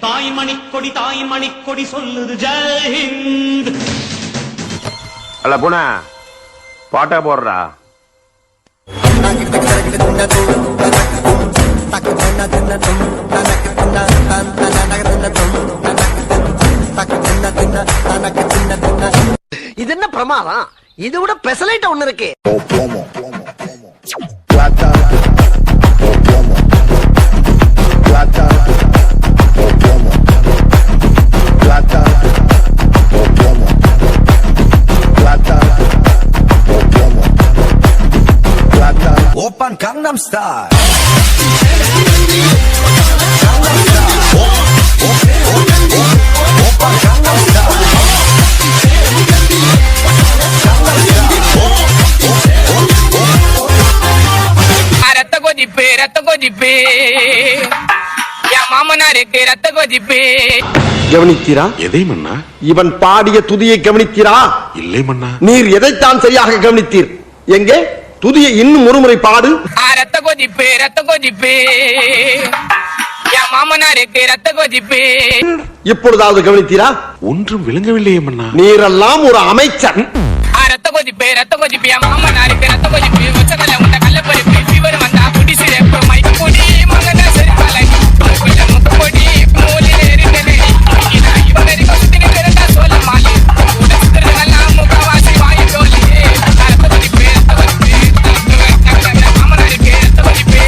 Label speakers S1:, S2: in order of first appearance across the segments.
S1: தாய் மணிக்கொடி சொல்லுது ஜெய் ஹிந்த்.
S2: அல்ல புன பாட்டா போடுறா.
S3: இது என்ன பிரமாதம்? இது விட பெசலைட் ஒண்ணு இருக்கு.
S4: Open Gangnam Style. Open Gangnam Style.
S5: ரத்த கொதிப்பு என் மாமனாருக்கு ரத்த கொதிப்பு.
S6: கவனித்தீரா?
S2: எதை மன்னா?
S6: இவன் பாடிய துதியை கவனித்தீரா?
S2: இல்லை மன்னா.
S6: நீர் எதைத்தான் சரியாக கவனித்தீர்? எங்கே துதியை இன்னும் ஒருமுறை பாடு.
S5: ரத்த கொதிப்பு என் மாமனாருக்கு ரத்த கொதிப்பு.
S6: இப்பொழுதாவது கவனித்தீரா?
S2: ஒன்றும் விளங்கவில்லையே மன்னா.
S6: நீரெல்லாம் ஒரு அமைச்சர்.
S5: ரத்த கொதிப்பு என் மாமனாருக்கு ரத்த கொதிப்பு. ஒச்சகல உண்ட கள்ளப்பருப்பு ஃபீவர் வந்தா புடி சிறப்பு மைக்கு பொடி மகன சரிபாலை முக்கொடி மூலில எரிந்தனே இவனரி கசுத்தினி பிறந்தா சோல மாலி உடச்சுக்கிறதெல்லாம் முகவாசி வாயு டோலி. ரத்த கொதிப்பு மாமனாருக்கு ரத்த கொதிப்பு.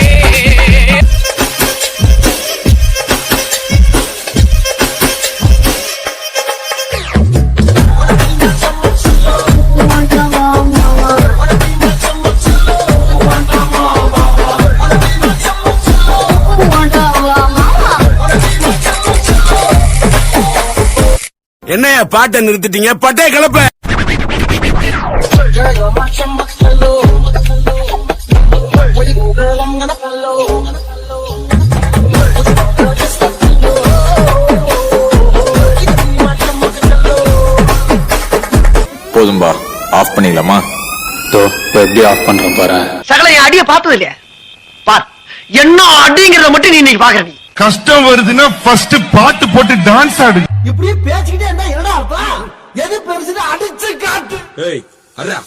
S4: என்னையா பாட்டை நிறுத்திட்டீங்க? பட்டே கிளப்ப.
S7: போதும்பா, ஆஃப் பண்ணிடலாமா? எப்படி ஆஃப் பண்றேன் பாரு.
S3: சகல என் அடிய பார்த்தது இல்லையா? பார் என்ன அடிங்கிறத மட்டும் நீ இன்னைக்கு பாக்குற. நீ
S8: கஷ்டம் வருதுன்னா ஃபர்ஸ்ட் பாட்டு போட்டு டான்ஸ் ஆடு.
S3: இப்படியே பேசிக்கிட்டே என்ன என்னடா அர்த்தம்? எது பெருசுன்னு அடிச்சு காட்டு.
S4: ஏய் அரா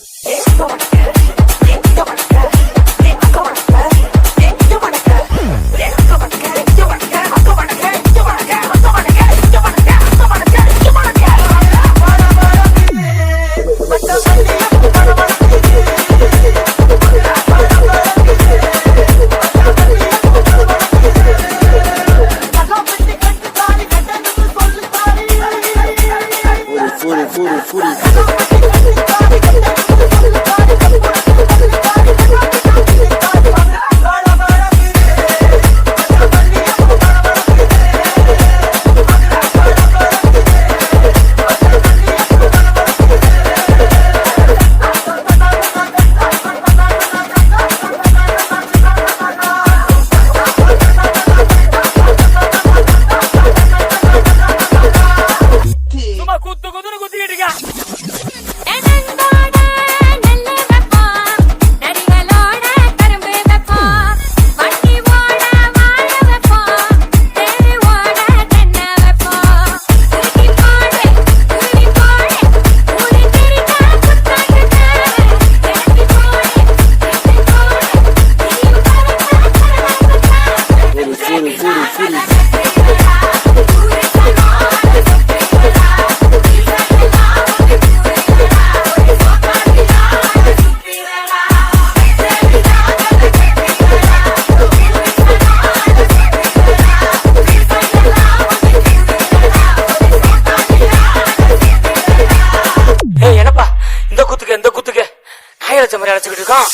S5: மாதிரி அழைச்சுக்கிட்டு இருக்கான்.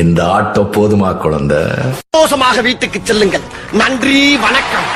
S4: இந்த ஆட்டோ போதுமா குழந்தை?
S3: சந்தோஷமாக வீட்டுக்கு செல்லுங்கள். நன்றி, வணக்கம்.